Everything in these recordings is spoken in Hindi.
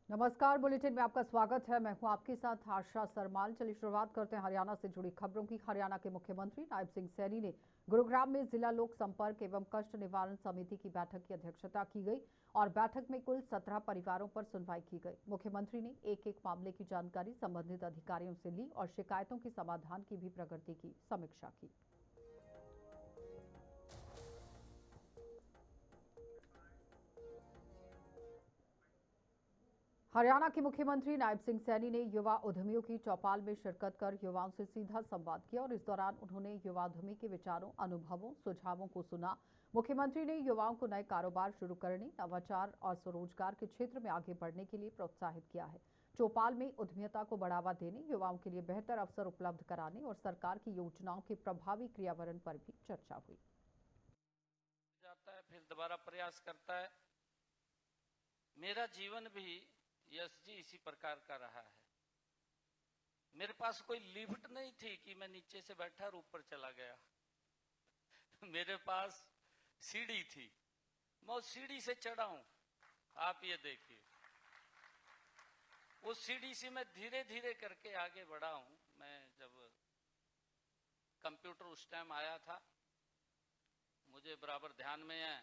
नमस्कार, बुलेटिन में आपका स्वागत है। मैं हूं आपके साथ आशा सरमाल। चलिए शुरुआत करते हैं हरियाणा से जुड़ी खबरों की। हरियाणा के मुख्यमंत्री नायब सिंह सैनी ने गुरुग्राम में जिला लोक संपर्क एवं कष्ट निवारण समिति की बैठक की अध्यक्षता की गई और बैठक में कुल 17 परिवारों पर सुनवाई की गई। मुख्यमंत्री ने एक एक मामले की जानकारी संबंधित अधिकारियों से ली और शिकायतों के समाधान की भी प्रगति की समीक्षा की। हरियाणा के मुख्यमंत्री नायब सिंह सैनी ने युवा उद्यमियों की चौपाल में शिरकत कर युवाओं से सीधा संवाद किया और इस दौरान उन्होंने युवा उद्यमी के विचारों, अनुभवों, सुझावों को सुना। मुख्यमंत्री ने युवाओं को नए कारोबार शुरू करने, नवाचार और स्वरोजगार के क्षेत्र में आगे बढ़ने के लिए प्रोत्साहित किया है। चौपाल में उद्यमिता को बढ़ावा देने, युवाओं के लिए बेहतर अवसर उपलब्ध कराने और सरकार की योजनाओं के प्रभावी क्रियान्वयन पर भी चर्चा हुई। जाता है, फिर दोबारा प्रयास करता है। मेरा जीवन भी यश जी इसी प्रकार का रहा है। मेरे पास कोई लिफ्ट नहीं थी कि मैं नीचे से बैठा और ऊपर चला गया। मेरे पास सीढ़ी थी, मैं उस सीढ़ी से चढ़ा हूं। आप ये देखिए, उस सीढ़ी से मैं धीरे धीरे करके आगे बढ़ा हूं। मैं जब कंप्यूटर उस टाइम आया था, मुझे बराबर ध्यान में है,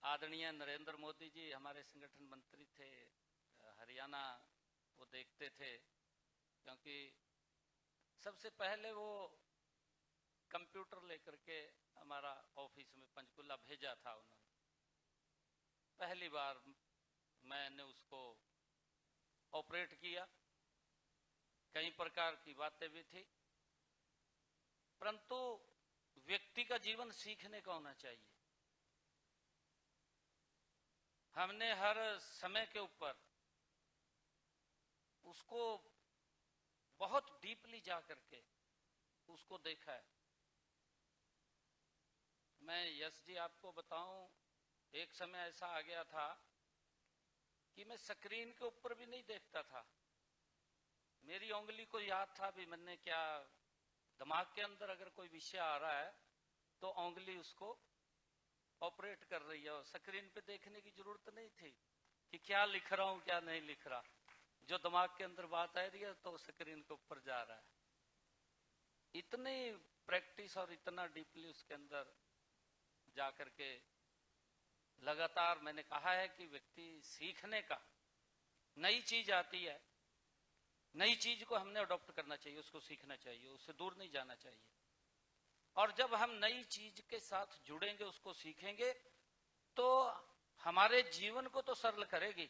आदरणीय नरेंद्र मोदी जी हमारे संगठन मंत्री थे, हरियाणा वो देखते थे, क्योंकि सबसे पहले वो कंप्यूटर लेकर के हमारा ऑफिस में पंचकुला भेजा था उन्होंने। पहली बार मैंने उसको ऑपरेट किया। कई प्रकार की बातें भी थी, परंतु व्यक्ति का जीवन सीखने का होना चाहिए। हमने हर समय के ऊपर उसको बहुत डीपली जा करके उसको देखा है। मैं यश जी आपको बताऊं, एक समय ऐसा आ गया था कि मैं स्क्रीन के ऊपर भी नहीं देखता था। मेरी उंगली को याद था भी मैंने क्या, दिमाग के अंदर अगर कोई विषय आ रहा है तो उंगली उसको ऑपरेट कर रही है और स्क्रीन पे देखने की जरूरत नहीं थी कि क्या लिख रहा हूं क्या नहीं लिख रहा। जो दिमाग के अंदर बात आ रही है तो स्क्रीन के ऊपर जा रहा है। इतनी प्रैक्टिस और इतना डीपली उसके अंदर जाकर के लगातार मैंने कहा है कि व्यक्ति सीखने का, नई चीज आती है, नई चीज को हमने अडॉप्ट करना चाहिए, उसको सीखना चाहिए, उससे दूर नहीं जाना चाहिए। और जब हम नई चीज के साथ जुड़ेंगे, उसको सीखेंगे, तो हमारे जीवन को तो सरल करेगी,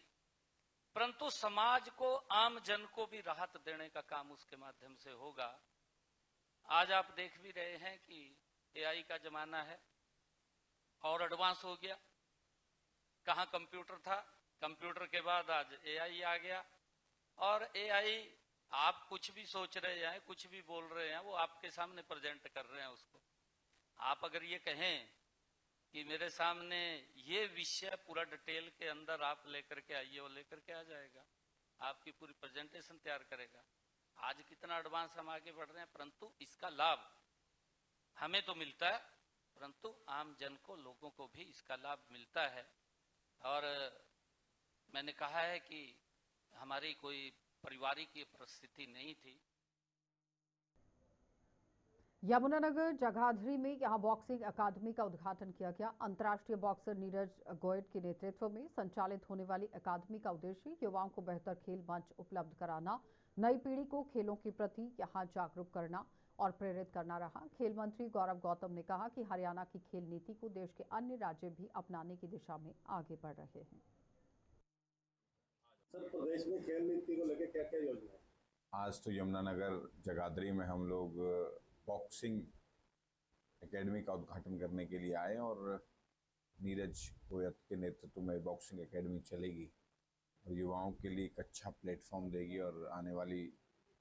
परंतु समाज को, आम जन को भी राहत देने का काम उसके माध्यम से होगा। आज आप देख भी रहे हैं कि एआई का जमाना है और एडवांस हो गया। कहां कंप्यूटर था, कंप्यूटर के बाद आज एआई आ गया। और एआई, आप कुछ भी सोच रहे हैं, कुछ भी बोल रहे हैं, वो आपके सामने प्रेजेंट कर रहे हैं उसको। आप अगर ये कहें कि मेरे सामने ये विषय पूरा डिटेल के अंदर आप लेकर के आइए, वो लेकर के आ जाएगा, आपकी पूरी प्रेजेंटेशन तैयार करेगा। आज कितना एडवांस हम आगे बढ़ रहे हैं, परंतु इसका लाभ हमें तो मिलता है, परंतु आम जन को, लोगों को भी इसका लाभ मिलता है। और मैंने कहा है कि हमारी कोई पारिवारिक परिस्थिति नहीं थी। यमुनानगर जगाधरी में यहां बॉक्सिंग अकादमी का उद्घाटन किया गया। अंतर्राष्ट्रीय बॉक्सर नीरज गोयट के नेतृत्व में संचालित होने वाली अकादमी का उद्देश्य युवाओं को बेहतर खेल मंच उपलब्ध कराना, नई पीढ़ी को खेलों के प्रति यहां जागरूक करना और प्रेरित करना रहा। खेल मंत्री गौरव गौतम ने कहा कि हरियाणा की खेल नीति को देश के अन्य राज्य भी अपनाने की दिशा में आगे बढ़ रहे हैं। सर, प्रदेश में खेल नीति को लेकर क्या क्या योजना है? आज तो यमुनानगर जगाधरी में हम लोग बॉक्सिंग एकेडमी का उद्घाटन करने के लिए आए और नीरज गोयत के नेतृत्व में बॉक्सिंग एकेडमी चलेगी और युवाओं के लिए एक अच्छा प्लेटफॉर्म देगी और आने वाली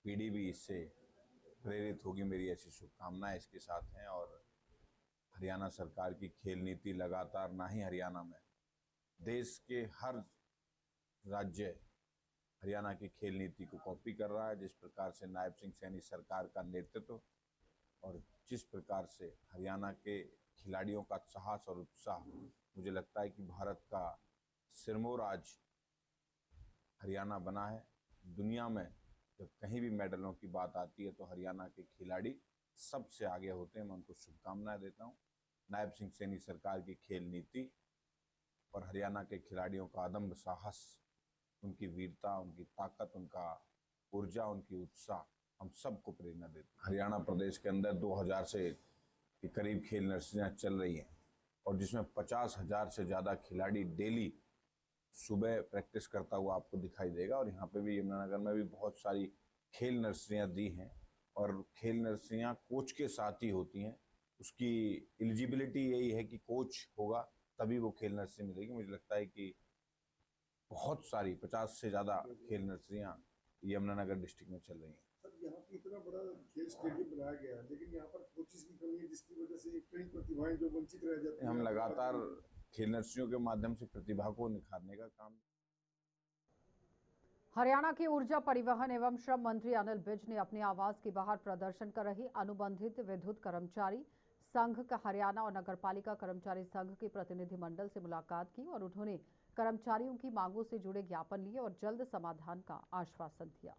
पीढ़ी भी इससे प्रेरित होगी। मेरी ऐसी शुभकामनाएं इसके साथ हैं। और हरियाणा सरकार की खेल नीति लगातार, ना ही हरियाणा में, देश के हर राज्य हरियाणा की खेल नीति को कॉपी कर रहा है। जिस प्रकार से नायब सिंह सैनी सरकार का नेतृत्व और जिस प्रकार से हरियाणा के खिलाड़ियों का साहस और उत्साह, मुझे लगता है कि भारत का सिरमौर आज हरियाणा बना है। दुनिया में जब कहीं भी मेडलों की बात आती है तो हरियाणा के खिलाड़ी सबसे आगे होते हैं। मैं उनको शुभकामनाएं देता हूँ। नायब सिंह सैनी सरकार की खेल नीति और हरियाणा के खिलाड़ियों का अदम्य साहस, उनकी वीरता, उनकी ताकत, उनका ऊर्जा, उनकी उत्साह हम सबको प्रेरणा देती है। हरियाणा प्रदेश के अंदर 2000 से के करीब खेल नर्सरियाँ चल रही हैं और जिसमें 50,000 से ज़्यादा खिलाड़ी डेली सुबह प्रैक्टिस करता हुआ आपको दिखाई देगा। और यहाँ पे भी यमुनानगर में भी बहुत सारी खेल नर्सरियाँ दी हैं और खेल नर्सरियाँ कोच के साथ ही होती हैं। उसकी एलिजिबिलिटी यही है कि कोच होगा तभी वो खेल नर्सरी मिलेगी। मुझे लगता है कि बहुत सारी 50 से ज़्यादा खेल नर्सरियाँ यमुनानगर डिस्ट्रिक्ट में चल रही हैं। सर, यहाँ पे इतना बड़ा खेल स्टेडियम बनाया गया है, लेकिन यहाँ पर कोचिज की कमी है, जिसकी वजह से कई प्रतिभाएं जो वंचित रह जाती हैं। हम लगातार खेल नर्सरियों के माध्यम से प्रतिभा को निखारने का काम। हरियाणा के ऊर्जा परिवहन एवं श्रम मंत्री अनिल विज ने अपने आवास के बाहर प्रदर्शन कर रहे अनुबंधित विद्युत कर्मचारी संघ का हरियाणा और नगरपालिका कर्मचारी संघ के प्रतिनिधिमंडल से मुलाकात की और उन्होंने कर्मचारियों की मांगों से जुड़े ज्ञापन लिए और जल्द समाधान का आश्वासन दिया।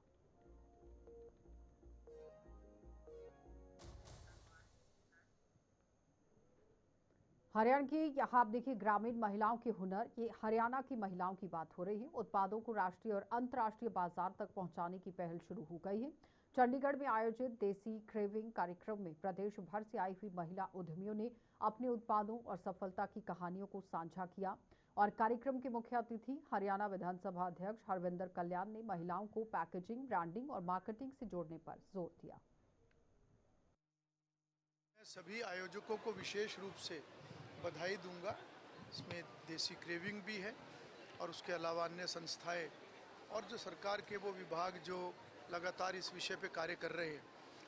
हरियाणा की यहाँ आप देखिए ग्रामीण महिलाओं के हुनर, ये हरियाणा की महिलाओं की बात हो रही है। उत्पादों को राष्ट्रीय और अंतर्राष्ट्रीय बाजार तक पहुंचाने की पहल शुरू हो गई है। चंडीगढ़ में आयोजित देसी क्रेविंग कार्यक्रम में प्रदेश भर से आई हुई महिला उद्यमियों ने अपने उत्पादों और सफलता की कहानियों को साझा किया और कार्यक्रम के मुख्य अतिथि हरियाणा विधानसभा अध्यक्ष हरविंदर कल्याण ने महिलाओं को पैकेजिंग, ब्रांडिंग और मार्केटिंग से जोड़ने पर जोर दिया। सभी आयोजकों को विशेष रूप से बधाई दूंगा। इसमें देसी क्रेविंग भी है और उसके अलावा अन्य संस्थाएं और जो सरकार के वो विभाग जो लगातार इस विषय पे कार्य कर रहे हैं।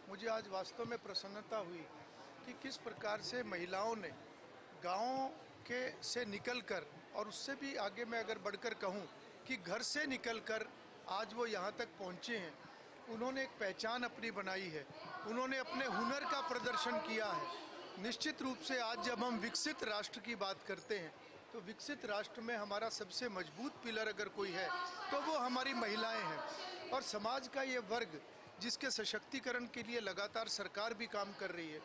मुझे आज वास्तव में प्रसन्नता हुई कि किस प्रकार से महिलाओं ने गाँव के से निकलकर और उससे भी आगे मैं अगर बढ़कर कहूँ कि घर से निकलकर आज वो यहाँ तक पहुँचे हैं। उन्होंने एक पहचान अपनी बनाई है, उन्होंने अपने हुनर का प्रदर्शन किया है। निश्चित रूप से आज जब हम विकसित राष्ट्र की बात करते हैं तो विकसित राष्ट्र में हमारा सबसे मजबूत पिलर अगर कोई है तो वो हमारी महिलाएं हैं। और समाज का ये वर्ग जिसके सशक्तिकरण के लिए लगातार सरकार भी काम कर रही है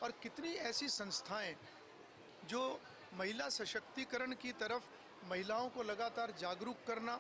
और कितनी ऐसी संस्थाएं जो महिला सशक्तिकरण की तरफ महिलाओं को लगातार जागरूक करना,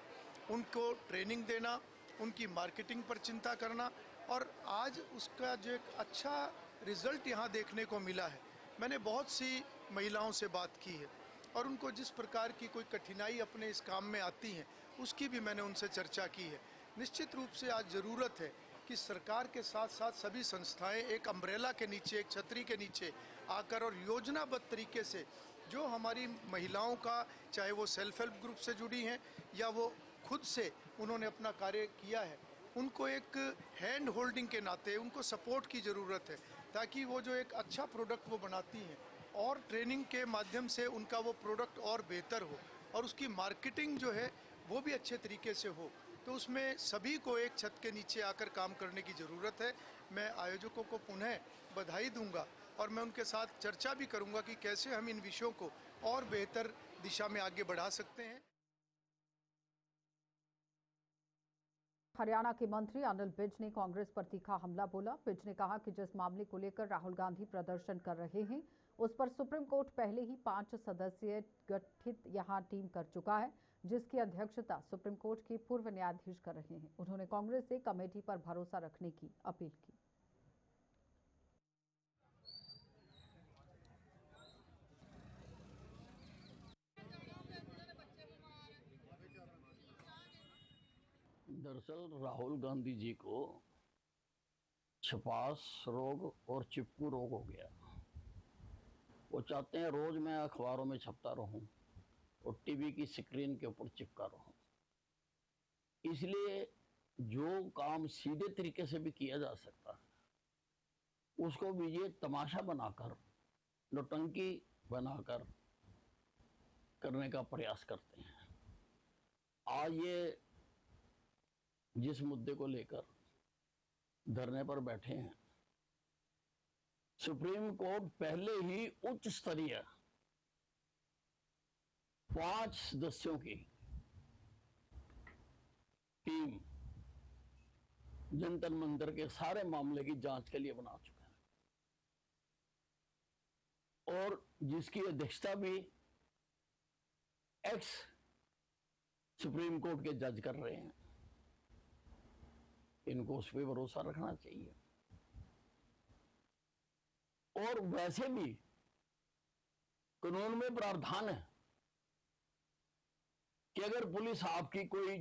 उनको ट्रेनिंग देना, उनकी मार्केटिंग पर चिंता करना और आज उसका जो एक अच्छा रिजल्ट यहाँ देखने को मिला है। मैंने बहुत सी महिलाओं से बात की है और उनको जिस प्रकार की कोई कठिनाई अपने इस काम में आती हैं उसकी भी मैंने उनसे चर्चा की है। निश्चित रूप से आज ज़रूरत है कि सरकार के साथ साथ सभी संस्थाएं एक अम्ब्रेला के नीचे, एक छतरी के नीचे आकर और योजनाबद्ध तरीके से जो हमारी महिलाओं का, चाहे वो सेल्फ हेल्प ग्रुप से जुड़ी हैं या वो खुद से उन्होंने अपना कार्य किया है, उनको एक हैंड होल्डिंग के नाते उनको सपोर्ट की ज़रूरत है ताकि वो जो एक अच्छा प्रोडक्ट वो बनाती हैं और ट्रेनिंग के माध्यम से उनका वो प्रोडक्ट और बेहतर हो और उसकी मार्केटिंग जो है वो भी अच्छे तरीके से हो। तो उसमें सभी को एक छत के नीचे आकर काम करने की ज़रूरत है। मैं आयोजकों को पुनः बधाई दूंगा और मैं उनके साथ चर्चा भी करूंगा कि कैसे हम इन विषयों को और बेहतर दिशा में आगे बढ़ा सकते हैं। हरियाणा के मंत्री अनिल विज ने कांग्रेस पर तीखा हमला बोला। विज ने कहा कि जिस मामले को लेकर राहुल गांधी प्रदर्शन कर रहे हैं उस पर सुप्रीम कोर्ट पहले ही 5 सदस्यीय गठित यहां टीम कर चुका है, जिसकी अध्यक्षता सुप्रीम कोर्ट के पूर्व न्यायाधीश कर रहे हैं। उन्होंने कांग्रेस से कमेटी पर भरोसा रखने की अपील की। दरअसल राहुल गांधी जी को छपास रोग और चिपकू रोग हो गया। वो चाहते हैं रोज मैं अखबारों में छपता रहूं और टीवी की स्क्रीन के ऊपर चिपका रहूं। इसलिए जो काम सीधे तरीके से भी किया जा सकता है उसको भी ये तमाशा बनाकर, नौटंकी बनाकर करने का प्रयास करते हैं। आज ये जिस मुद्दे को लेकर धरने पर बैठे हैं, सुप्रीम कोर्ट पहले ही उच्च स्तरीय 5 सदस्यों की टीम जंतर मंतर के सारे मामले की जांच के लिए बना चुका है और जिसकी अध्यक्षता भी एक्स सुप्रीम कोर्ट के जज कर रहे हैं। इनको उस पर भरोसा रखना चाहिए। और वैसे भी कानून में प्रावधान है कि अगर पुलिस आपकी कोई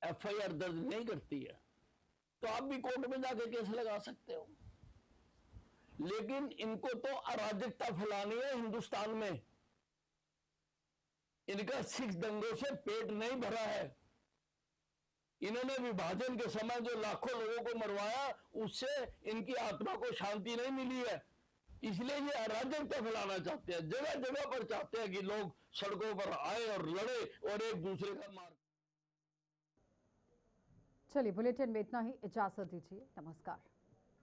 एफआईआर दर्ज नहीं करती है तो आप भी कोर्ट में जाके केस लगा सकते हो। लेकिन इनको तो अराजकता फैलानी है हिंदुस्तान में। इनका सिख दंगों से पेट नहीं भरा है। इन्होंने विभाजन के समय जो लाखों लोगों को मरवाया उससे इनकी आत्मा को शांति नहीं मिली है। इसलिए ये अराजकता फैलाना चाहते हैं। जगह जगह पर चाहते हैं कि लोग सड़कों पर आए और लड़े और एक दूसरे का मार। चलिए बुलेटिन में इतना ही, इजाजत दीजिए, नमस्कार।